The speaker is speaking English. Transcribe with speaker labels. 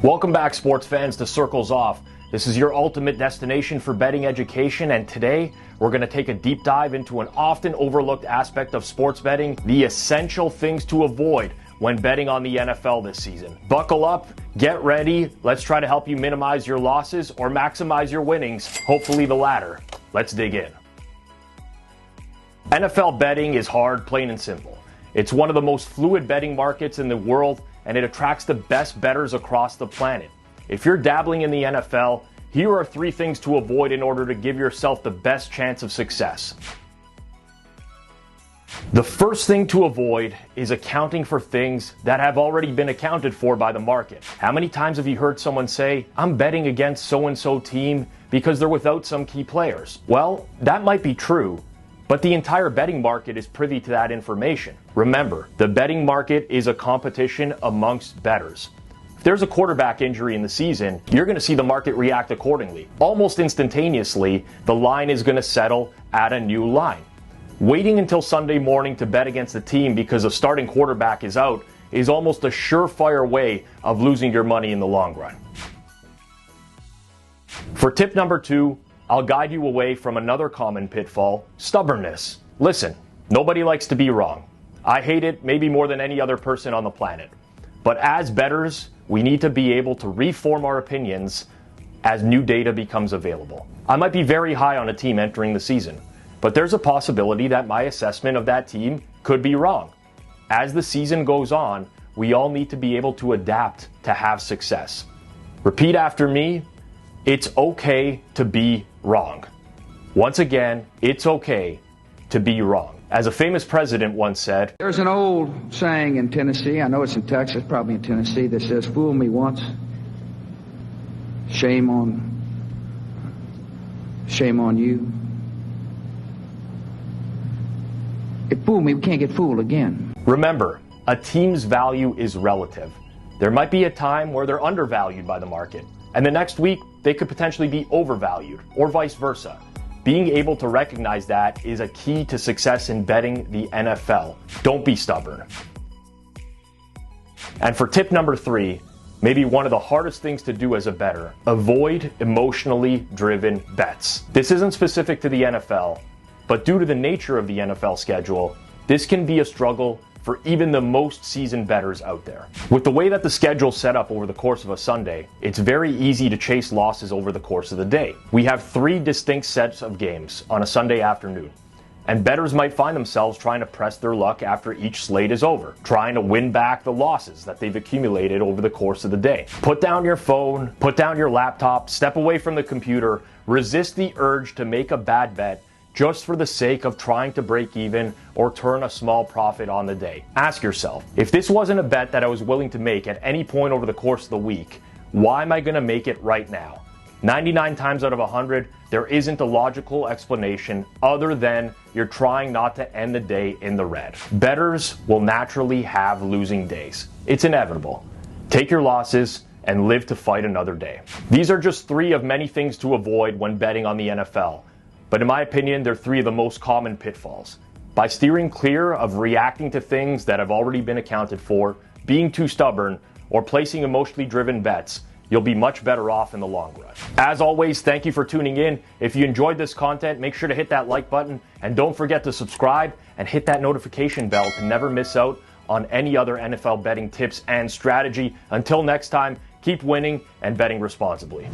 Speaker 1: Welcome back, sports fans, to Circles Off. This is your ultimate destination for betting education, and today we're going to take a deep dive into an often overlooked aspect of sports betting, the essential things to avoid when betting on the NFL this season. Buckle up, get ready, let's try to help you minimize your losses or maximize your winnings, hopefully the latter. Let's dig in. NFL betting is hard, plain and simple. It's one of the most fluid betting markets in the world, and it attracts the best bettors across the planet. If you're dabbling in the NFL, here are 3 things to avoid in order to give yourself the best chance of success. The first thing to avoid is accounting for things that have already been accounted for by the market. How many times have you heard someone say, "I'm betting against so-and-so team because they're without some key players"? Well, that might be true, but the entire betting market is privy to that information. Remember, the betting market is a competition amongst bettors. If there's a quarterback injury in the season, you're going to see the market react accordingly. Almost instantaneously, the line is going to settle at a new line. Waiting until Sunday morning to bet against the team because a starting quarterback is out is almost a surefire way of losing your money in the long run. For tip number 2, I'll guide you away from another common pitfall, stubbornness. Listen, nobody likes to be wrong. I hate it maybe more than any other person on the planet. But as bettors, we need to be able to reform our opinions as new data becomes available. I might be very high on a team entering the season, but there's a possibility that my assessment of that team could be wrong. As the season goes on, we all need to be able to adapt to have success. Repeat after me. It's okay to be wrong. Once again, it's okay to be wrong. As a famous president once said,
Speaker 2: "There's an old saying in Tennessee, I know it's in Texas, probably in Tennessee, that says, 'Fool me once, shame on you.' If fool me, we can't get fooled again."
Speaker 1: Remember, a team's value is relative. There might be a time where they're undervalued by the market, and the next week they could potentially be overvalued, or vice versa. Being able to recognize that is a key to success in betting the NFL. Don't be stubborn. And for tip number 3, maybe one of the hardest things to do as a bettor, avoid emotionally driven bets. This isn't specific to the NFL, but due to the nature of the NFL schedule, this can be a struggle for even the most seasoned bettors out there. With the way that the schedule's set up over the course of a Sunday, it's very easy to chase losses over the course of the day. We have 3 distinct sets of games on a Sunday afternoon, and bettors might find themselves trying to press their luck after each slate is over, trying to win back the losses that they've accumulated over the course of the day. Put down your phone, put down your laptop, step away from the computer, resist the urge to make a bad bet just for the sake of trying to break even or turn a small profit on the day. Ask yourself, if this wasn't a bet that I was willing to make at any point over the course of the week, why am I going to make it right now? 99 times out of 100, there isn't a logical explanation other than you're trying not to end the day in the red. Bettors will naturally have losing days. It's inevitable. Take your losses and live to fight another day. These are just 3 of many things to avoid when betting on the NFL. But in my opinion, they're 3 of the most common pitfalls. By steering clear of reacting to things that have already been accounted for, being too stubborn, or placing emotionally driven bets, you'll be much better off in the long run. As always, thank you for tuning in. If you enjoyed this content, make sure to hit that like button, and don't forget to subscribe and hit that notification bell to never miss out on any other NFL betting tips and strategy. Until next time, keep winning and betting responsibly.